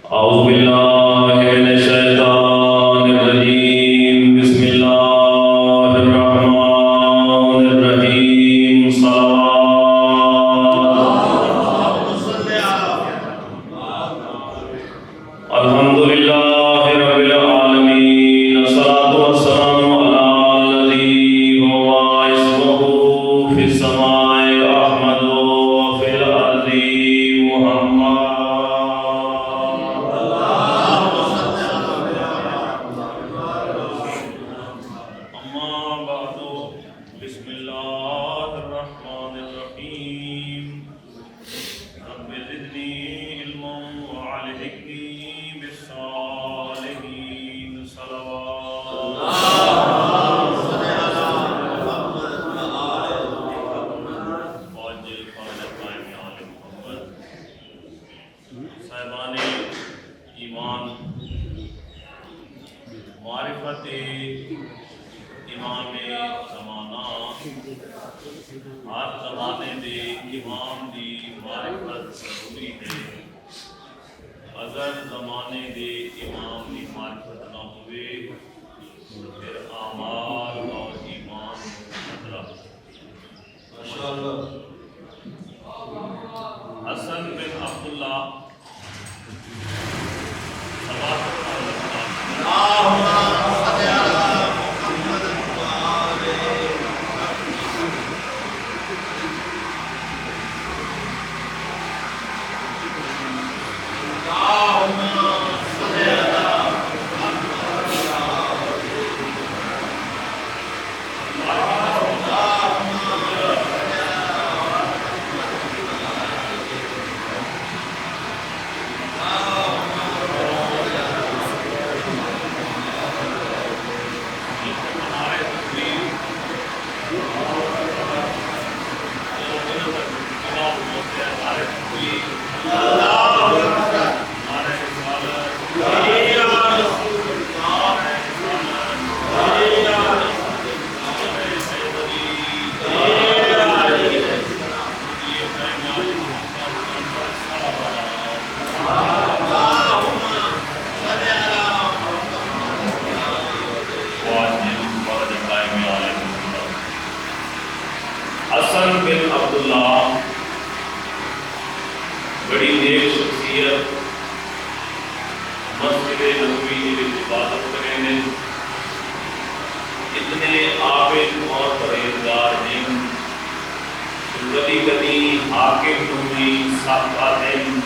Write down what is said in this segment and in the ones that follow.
أعوذ بالله من الشيطان الرجيم بسم الله الرحمن الرحيم الحمد لله رب العالمين الصلاة والسلام على الذي هو اسمه في السماء أحمد وفي الأرض محمد بسم الله الرحمن الرحيم رب زدني علما وعلمني بالصالحين صلوات صاحبان ایمان معرفت امام زمانہ ہر زمانے دے امام دی معرفت ضروری ہے اگر زمانے دے امام دی معرفت نہ ہوئے تو پھر اعمال اور ایمان خطرہ ماشاءاللہ حسن بن عبداللہ حسن بن عبداللہ بڑی نیک شخصیت مسجد نبوی کی عبادت کریں اتنے عابد اور پرہیزگار ہیں کبھی کبھی حاکم کو بھی ساتھ آتے ہیں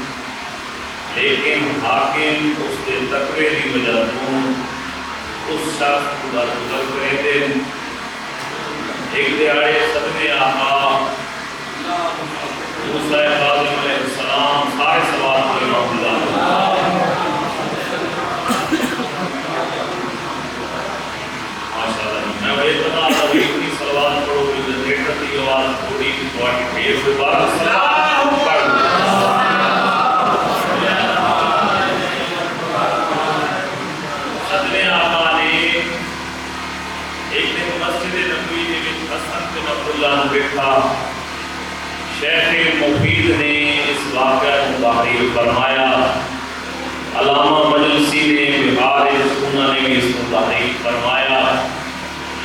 لیکن حاکم اس کے تقوی کی وجہ تو اس شخص کو درگزر کرے تھے ایک دیہڑے صدمے آقا موسیٰ کاظم علیہ السلام سارے سوال کرے اللہ ماشاءاللہ میں وہی بتا رہا ہوں اتنی سلوات پڑھو کہ جنریٹر کی آواز تھوڑی تھوڑی پھیر سے بارہ سلام پڑھ صدمے آقا نے ایک دن مسجد نبوی کے حسن بن عبداللہ نے بیٹھا شیخ مفید نے اس واقعہ کو تحریر فرمایا علامہ مجلسی نے بہار سکونہ نے بھی اس کو تحریر فرمایا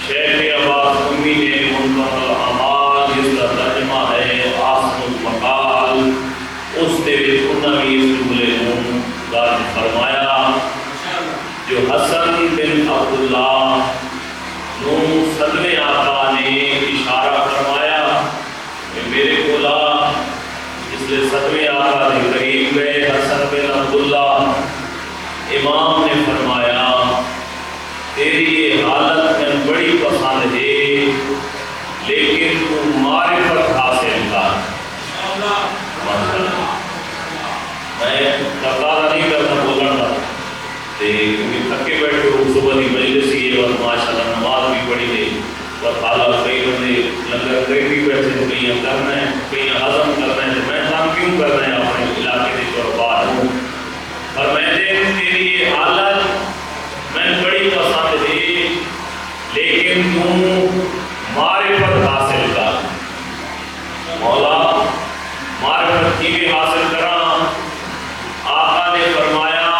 شیخ عباس امی نے منتخب الاعمال جس کا ترجمہ ہے آسم المقال اس نے بھی انہوں نے اس جملے کو ذات فرمایا جو حسن بن عبداللہ نو صدمے آقا نے اشارہ فرمایا کہ میرے کولا اس لئے صدمے آقا نے قریب گئے حسن بن عبداللہ امام نے فرمایا تیری یہ حالت میں بڑی پسند ہے لیکن تو معرفت حاصل کر میں تقاضا نہیں کرتا بولنا تھا کیونکہ تھکے بیٹھے ہو صبح کی مجلس یہ اور ماشاءاللہ نماز بھی پڑھی گئی اور حالات کئی بندے لنگر کئی بھی بیٹھے ہیں کہیں کرنا ہے کہیں ہضم کرنا ہے میں کام کیوں کر رہے ہیں اپنے علاقے کے طور پر ہوں اور میں نے تیری یہ حالت میں بڑی پسند ہے لیکن تو معرفت حاصل کر مولا معرفت کی بھی حاصل کرا آقا نے فرمایا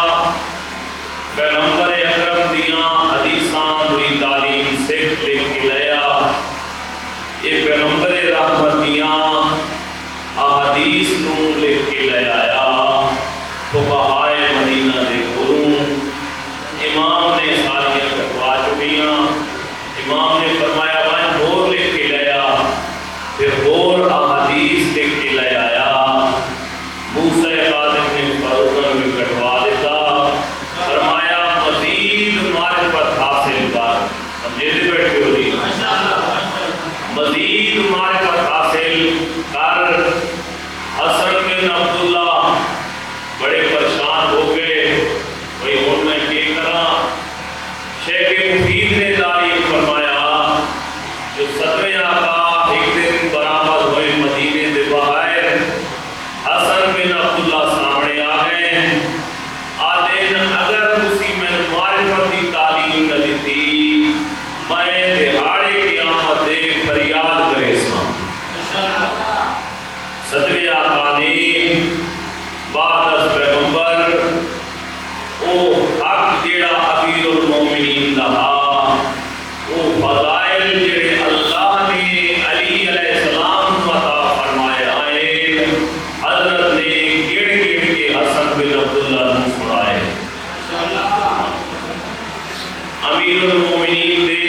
امیر المومنین دے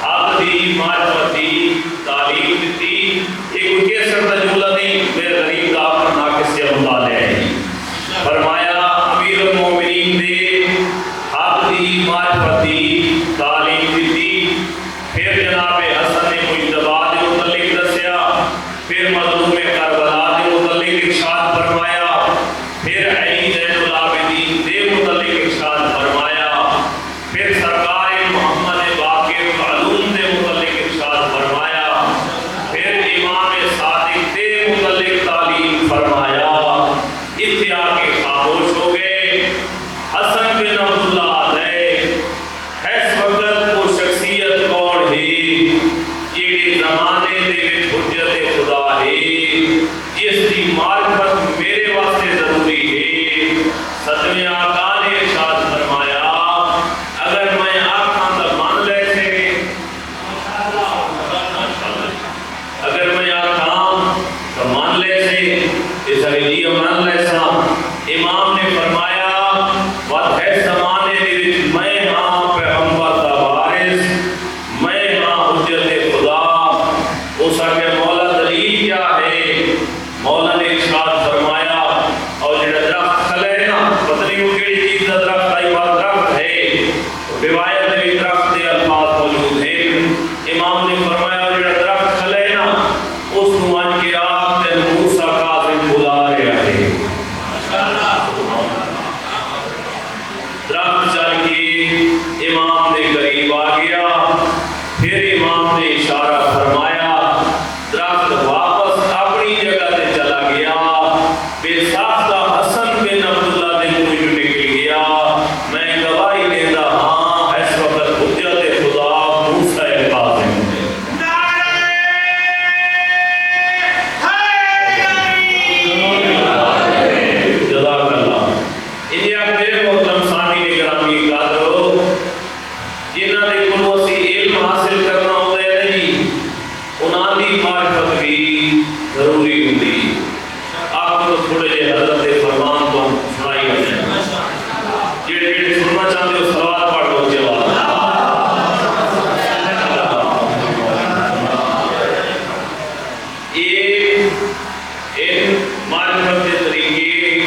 حق دی معرفت دی تعلیم دیتی. ایک کوئی کیسر کا جملہ نہیں، میرے غریب کا آپ ناقص سے مطالعہ ہے. فرمایا امیر المومنین دے حق دی معرفت دی تعلیم دیتی. پھر جناب حسن نے مجتبی دے متعلق دسیا، پھر مظلوم کربلا دے متعلق ارشاد فرمایا، پھر علی زین العابدین دے متعلق ارشاد فرمایا، پھر سرکار محمد باقر معلوم دے متعلق ارشاد فرمایا، پھر امام صادق دے متعلق تعلیم فرمایا. اتنے آ کے خاموش ہو گئے. حسن بن عبداللہ علیہ اس وقت وہ شخصیت کون ہے جیڑے زمانے دے وچ حجت خدا ہے، جس کی معرفت میرے واسطے ضروری ہے. سچے آقا نے ارشاد فرمایا اگر میں آکھاں تو مان لے سے، اگر میں آکھاں تو مان لے سے، اس لیے مان لے سا. امام نے فرمایا وقت ہے زمانے دے وچ میں ہاں پیغمبر دا وارث، میں ہاں حجت خدا. اس کے مولا دلیل کیا ہے؟ مولا نے ارشاد فرمایا اور جڑا درخت کھلے نا، پتہ نہیں وہ کیڑی چیز کا درخت ہے، وہ درخت ہے. روایت میں درخت کے الفاظ موجود ہیں. امام نے فرمایا جڑا درخت کھلے نا، اس کو مان کے آپ تے موسیٰ کاظم بلا رہا ہے. درخت چل کے امام نے قریب آ گیا. پھر امام نے اشارہ فرمایا، درخت واپس اپنی جگہ تے چلا گیا. بے ساختہ حسن بن عبداللہ نے منہ نکل گیا. میں گواہی دیتا ہاں اس وقت حجت خدا موسیٰ کاظم ہے. جزاک اللہ. انڈیا میرے محترم سامعین گرامی قادرو، جنہاں دے کولوں اسی علم حاصل کرنا ہوندا ہے جی، انہاں دی معرفت بھی ضروری ہوندی. آپ کو تھوڑے جے حضرت دے فرمان تو سنائی ہو جائے. جڑے جڑے سننا چاہتے ہو سوال پڑھ لو جواب. یہ معرفت کے طریقے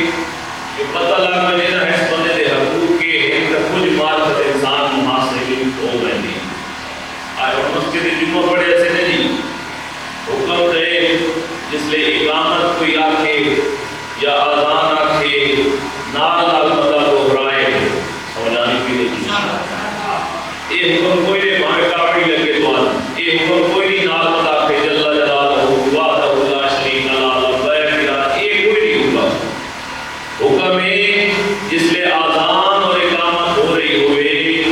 جو پتہ لگ میں نہ ہے اس بندے دے حقوق کے ہیں تو کچھ معرفت انسان محاصل ہو گئے نہیں. آئے اور مسجد جمعہ پڑھے ایسے نہیں حکم دے جس لئے اقامت کوئی آکھے یا آذان آکھے نال مطلب دوہرائے سمجھانی بھی نہیں. یہ حکم کوئی نہیں بھاوے کافی لگے تو آج یہ حکم کوئی نہیں نال مطلب آکھے جل جلالہ وحدہ لا شریک لہ لبیک یہ کوئی نہیں ہوگا. حکم ہے جس لئے آذان اور اقامت ہو رہی ہوئے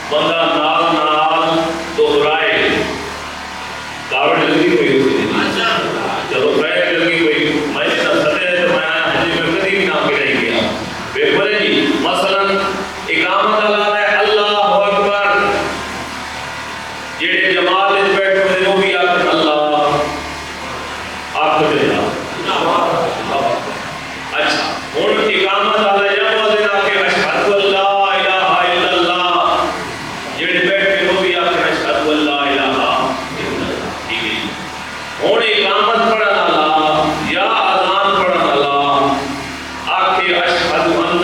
بندہ نال نال دوہرائے. کاوڑ لگی ہوئی ہوئی چلو بیٹھ لگی ہوئی میں نے سدے تو میں حجی میں کبھی بھی نہ ملے گیا. بے جی مثلا اقامت اللہ ہے اللہ اکبر، جڑے جماعت وچ بیٹھے ہوئے وہ بھی آکھن اللہ آکھتے ہیں. اچھا ہن اقامت اللہ یا مؤذن آکھے اشہد ان لا الہ الا اللہ، جڑے بیٹھے وہ بھی آکھن اشہد ان لا الہ الا اللہ. ٹھیک ہے. ہن اقامت پڑھن والا یا اذان پڑھن والا آکھے اشہد ان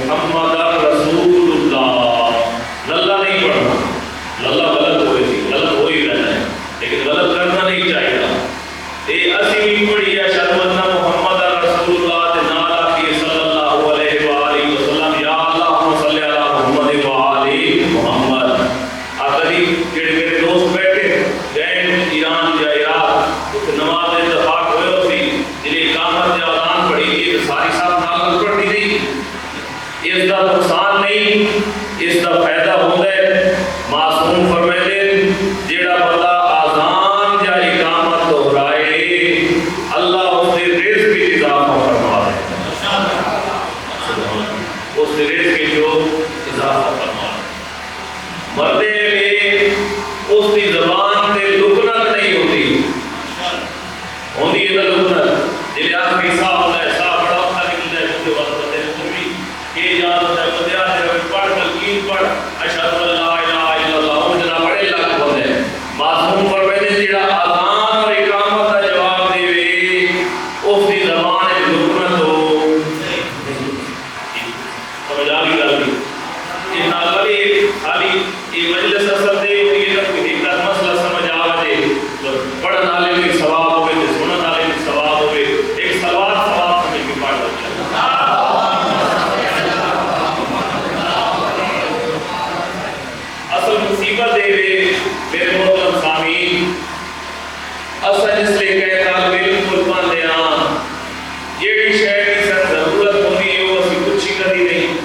محمد رسول اللہ. للہ نہیں پڑھنا، للہ غلط ہوئی تھی، غلط ہو ہی رہنا ہے لیکن غلط کرنا نہیں چاہیے. یہ اسی بھی پڑھی ہے اشہد ان محمد رسول اللہ تے نال آکھیے صلی اللہ علیہ وآلہ وسلم یا اللہم صلی علی محمد وآلہ محمد. آخری جڑے میرے دوست بیٹھے گئے ایران یا عراق اس نماز اتفاق ہوئے ہوتی جنہیں اقامت یا اذان پڑھی یہ ساری صاحب نال پڑھتی نہیں. اس کا نقصان نہیں، اس کا فائدہ ہوتا ہے. معصوم فرمائے جیڑا بندہ آذان یا اقامت دہرائے اللہ اس کے رزق کی اضافہ فرما دے. اس کے رزق کی جو اضافہ فرما دے. مردے میں اس کی زبان سے لکنت نہیں ہوتی ہے نا لکنت جنہیں آپ کی صاحب ہوتا ہے صاحب بڑا ہوتا نکلتا ہے اس کے وقت بندے کو بھی کہ جان ہوتا ہے بدیا ہے پڑھ تلقین پڑھ اشہد ان لا الہ الا اللہ وہ جناب بڑے لفظ ہے معصوم پر میں نے جڑا اذان اور اقامت کا جواب دے اس دی زبان وچ لکنت ہو سمجھ آ گئی گل یہ نہ لگے خالی یہ مجلس اصل دے یہ نہ کوئی ایک مسئلہ سمجھ آ جائے پڑھن والے بھی ثواب ہوے تے سنن والے بھی ثواب ہوے ایک سوال ثواب سمجھ کے پڑھ لو اصل مصیبت ہے میرے محترم سامعین اصل اس لیے کہ طالب علم قربان دیاں جیڑی شے دی ضرورت ہوندی ہے وہ اسی پوچھی کدی نہیں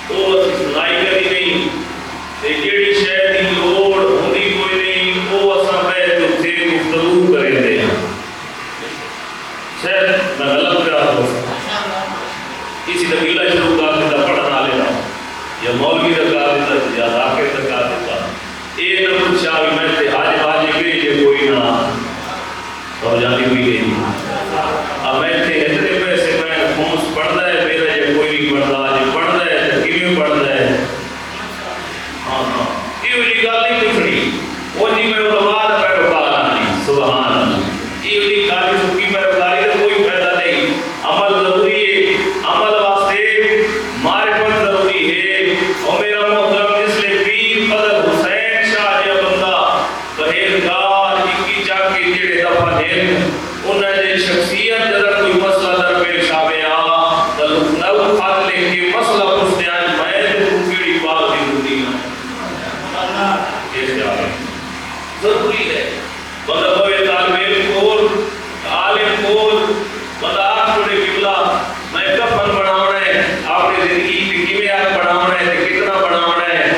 وہ اسی سنائی کدی نہیں تے جیڑی شے دی لوڑ ہوندی کوئی نہیں وہ اساں بیٹھ کے گفتگو کرے دے شاید میں غلط کر رہا ہوں کسی طویلہ شروع کر دیتا پڑھن والے دا یا مولوی دا کر دیتا یا ذاکر دا کر دیتا یہ نہ پوچھا بھی میں تے حاج باجی گئی کہ کوئی نہ اور جاتی ہوئی گئی اب میں تے اتنے پیسے میں خمس پڑھتا ہے میرا یہ کوئی نہیں پڑھتا جو پڑھتا ہے تو کیوں پڑھتا ہے ہاں ہاں یہ جی گل نہیں پوچھنی وہ جی میں علماء دا پیروکار نہیں سبحان اللہ یہ جی خالی سکی پیروکاری کا کوئی فائدہ نہیں عمل ضروری ہے عمل واسطے معرفت ضروری ہے اور میرا محترم اس لیے پیر فضل حسین شاہ جا بندہ پرہیزگار اکی جا کے جڑے دفعہ دین انہاں دی شخصیت جدر کوئی مسئلہ درپیش آوے آ تو نو خط لے کے مسئلہ پوچھتے ہیں میں تو کیڑی بات دی ہوتی ہے یہ کیا ہے ضروری ہے بندہ کوئی طالب علم کول عالم کول بندہ آپ چھوڑے قبلہ میں کفن بناونا ہے اپنی زندگی کی کیمیات بناونا ہے تے کتنا بناونا ہے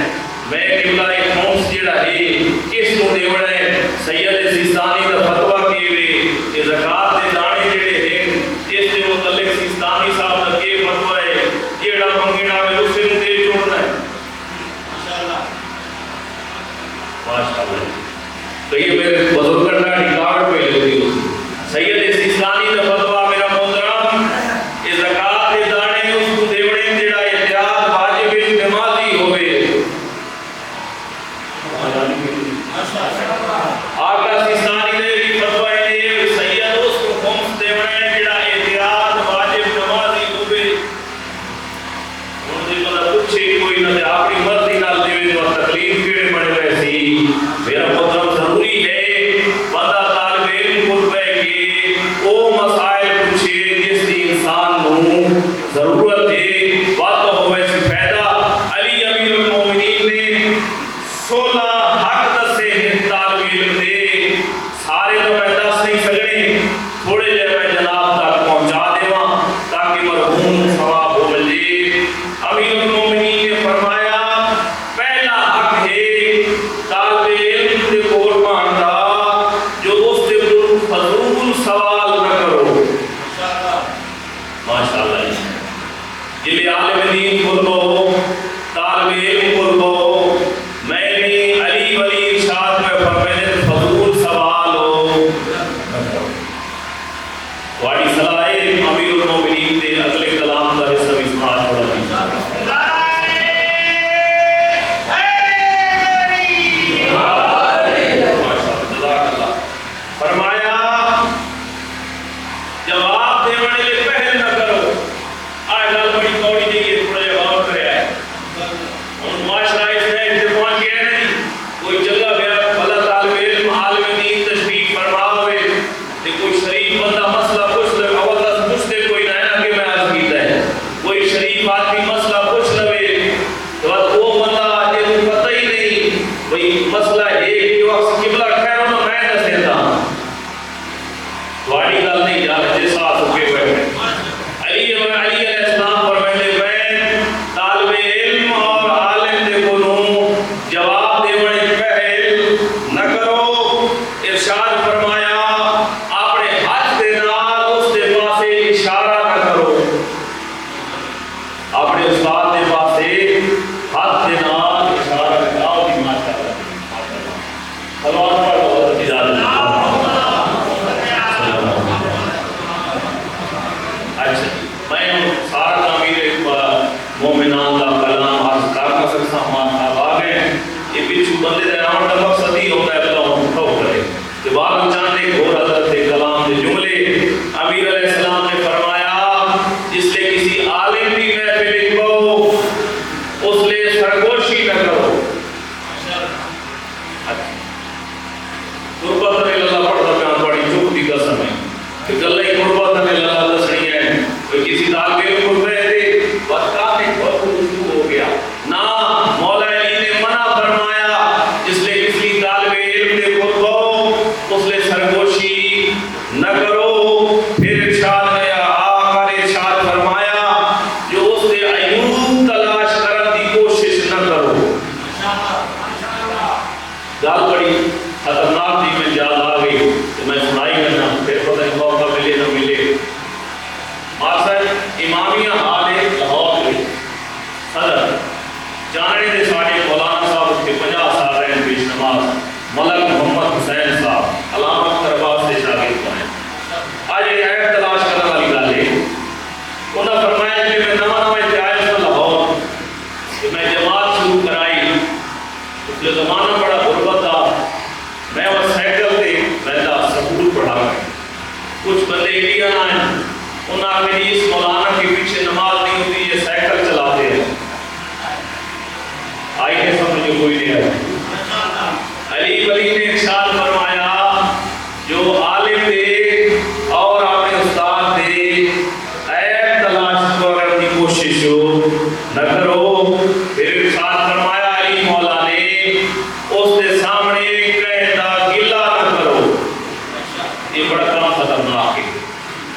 میں قبلہ ایک خمس جڑا ہے کس کو دیونا ہے سید سیستانی کا فتویٰ کیے ہوئے کہ زکوٰۃ دے دانے جڑے ہیں اس سے متعلق سیستانی صاحب کا یہ فتویٰ ہے جڑا منگنا میں اس سے دے چھوڑنا ہے ماشاءاللہ تو یہ میرے بزرگوں کا ریکارڈ پہ لگی ہو سید سیستانی کا فتویٰ میرا محترم یہ زکوٰۃ دے دانے اس کو دیونے جڑا احتیاط واجب نمازی ہوئے آقا سیستانی نے بھی فتویٰ دے سید اس کو خمس دیونے جڑا احتیاط واجب نمازی ہوئے ان سے پتہ پوچھے کوئی نہ اپنی مرضی نال دیوے تو تکلیف کیڑے بڑے ویسی میرا محترم ضروری ہے بندہ طالب علم کو کہ وہ مسائل پوچھے جس دی انسان نو ضرورت ہے بات ہوئے سے پیدا علی امیر المومنین نے 16 حق دسے طالب علم دے سارے تو میں دس نہیں سکنے تھوڑے جے میں جناب تک پہنچا دیواں تاکہ مرحوم ثواب ہو ملے امیر المومنین نے فرمایا پہلا حق ہے طالب علم دے قربان دا جو اس سے فضول سوال نہ کرو ماشاءاللہ جلے عالم دین قربو طالب علم قربو میں نے علی ولی ارشاد میں فرمائے فضول سوال ہو واڑی صلاح امیر المومنین دے اگلے کلام دا حصہ بھی سماعت پڑھا فرمایا جواب دینے لے پہل نہ کرو آئے گل بڑی کوڑی دی یہ تھوڑا جا غور کرے آئے ان معاشرہ اس نے اتفاق کیا نہیں کوئی جگہ گیا بھلا طالب علم عالم دین تشریف فرما ہوئے تے کوئی شریف بندہ مسئلہ پوچھ لے اول دس پوچھتے کوئی نہ کہ میں عرض کیتا ہے کوئی شریف آدمی مسئلہ پوچھ لے تو وہ بندہ جے کو پتہ ہی نہیں بھئی مسئلہ ہے کہ وقت قبلہ خیر میں دس دیتا تواڈی گل نہیں یار جے ساتھ ہو کے بیٹھے علی علیہ السلام فرماتے ہیں طالب علم اور عالم دے کولوں جواب دینے پہل نہ کرو ارشاد فرمایا اپنے ہاتھ دے نال اس دے پاسے اشارہ نہ کرو اپنے جانے دے ساڑے مولانا صاحب کے 50 سال رہے پیش نماز ملک محمد حسین صاحب علامت ترباز سے شاگرد بنے. آج یہ عیب تلاش کرنے والی گل ہے. انہوں نے فرمایا کہ میں نواں اتحاد سے لاہور کہ میں جماعت شروع کرائی. اس لیے زمانہ بڑا غربت تھا. میں وہ سائیکل سے رہتا سکول پڑھا گیا. کچھ بندے انڈیا آئے انہوں نے اس مولانا کے پیچھے نماز نہیں ہوتی یہ سائیکل چلاتے ہیں. آئی ہے سمجھ کوئی نہیں ہے. علی ولی نے ارشاد فرمایا جو عالم دے اور اپنے استاد دے عیب تلاش کرنے کی کوشش نہ کرو. پھر ارشاد فرمایا علی مولا نے اس کے سامنے کہتا گلا نہ کرو. یہ بڑا کام خطرناک ہے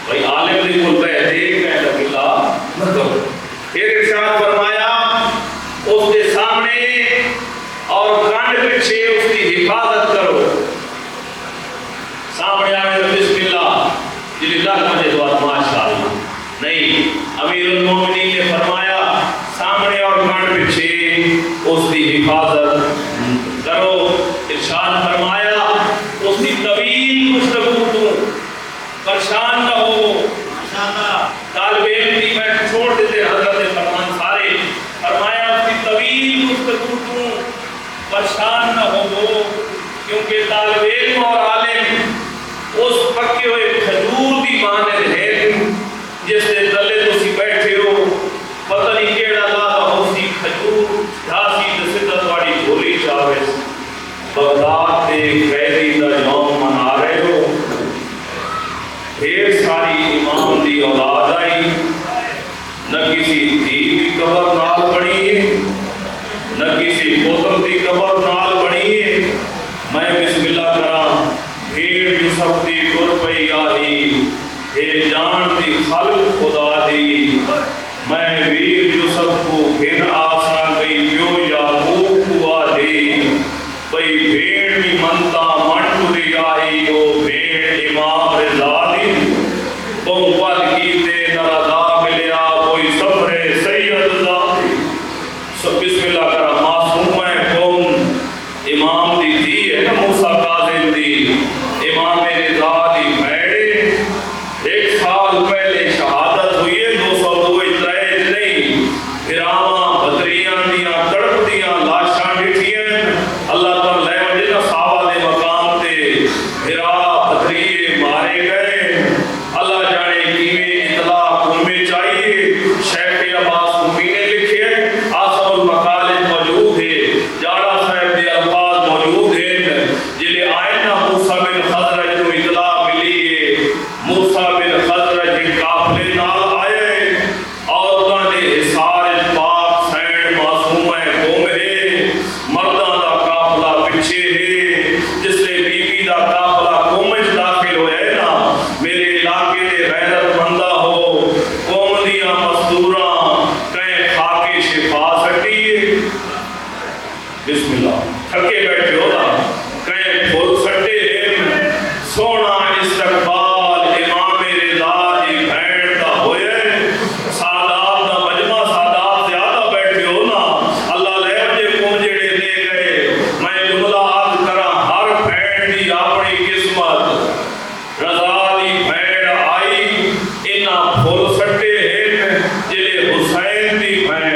بھائی. عالم دے کول بیٹھے کہتا گلا نہ کرو. پھر ارشاد فرمایا اس کے سامنے اور کانڈ پیچھے اس کی حفاظت کرو. سامنے آنے تو بسم اللہ جلی لاکھ مجھے دعا ماشاءاللہ نہیں. امیر المومنین نے فرمایا سامنے اور کانڈ پیچھے اس کی حفاظت کرو. ارشاد فرمایا اس کی طویل گفتگو تو پریشان نہ ہو. طالب علم کی میں چھوڑ دیتے حضرت فرمان سارے. فرمایا اس کی طویل گفتگو تو پریشان نہ ہو کیونکہ طالب علم اور عالم اس پکے ہوئے کھجور دی مانند ہے جس کے تلے تسی بیٹھے ہو. پتہ نہیں کیڑا لاگا ہوسی کھجور ڈھاسی تے سدھا تواڈی جھولی چاوے. بغداد دے قیدی دا یوم منا رہے ہو. ڈھیر ساری امام دی اولاد آئی. نہ کسی دھی دی قبر نال بنی ہے نہ کسی پوتر دی قبر نال بنی ہے. میں بسم اللہ کراں بھیڑ یوسف دی گر پئی آئی اے جان دی خلق خدا دی. میں ویر یوسف کو پھر آسا گئی پیو یعقوب کو آدھی. بھئی بھیڑ بھی منتا منٹوری آئی او بھیڑ امام رضا دی. بہت کی تے نردا ملیا کوئی صبر سید ذاتی. سب بسم اللہ کرا معصوم ہے قوم امام دی تھی ہے نا موسیٰ کاظم دی. امام رضا دی بھیڑے 1 سال پہلے شہادت ہوئی ہے. 202 اطلاعات نہیں. گراما بدریاں دیاں تڑپ دیاں لاشاں ڈٹھیاں. اللہ تعالیٰ لے وجہ نا صحابہ دے مقام تے گرا بدریے مارے گئے. اللہ جانے کیویں اطلاع میں چاہیے. شیخ عباس حمی نے لکھے آسم المقالد موجود ہے. جاڑا صاحب دے الفاظ موجود ہیں جلے آئینہ موسیٰ بن خضرج کو اطلاع ملی ہے. موسیٰ بن خضرج قافلے نال آئے اور نے حصار پاک سین معصوم قوم ہے. مرداں دا قافلہ پیچھے ہے. جس نے بی بی دا قافلہ قوم وچ داخل ہویا ہے نا میرے علاقے دے غیرت مندہ ہو قوم دیاں مزدوراں کہیں خاک شفا سٹی. بسم اللہ تھکے بیٹھے ہو نا کہیں پھول سٹے ہیں. سونا استقبال امام رضا دی بھیڑ دا ہوئے. سادات دا مجمع سادات زیادہ بیٹھے ہو نا. اللہ لے وجہ کو جڑے لے گئے. میں جملہ عرض کرا ہر بھیڑ دی اپنی قسمت. رضا دی بھیڑ آئی انہاں پھول سٹے ہیں جلے حسین دی بھیڑ.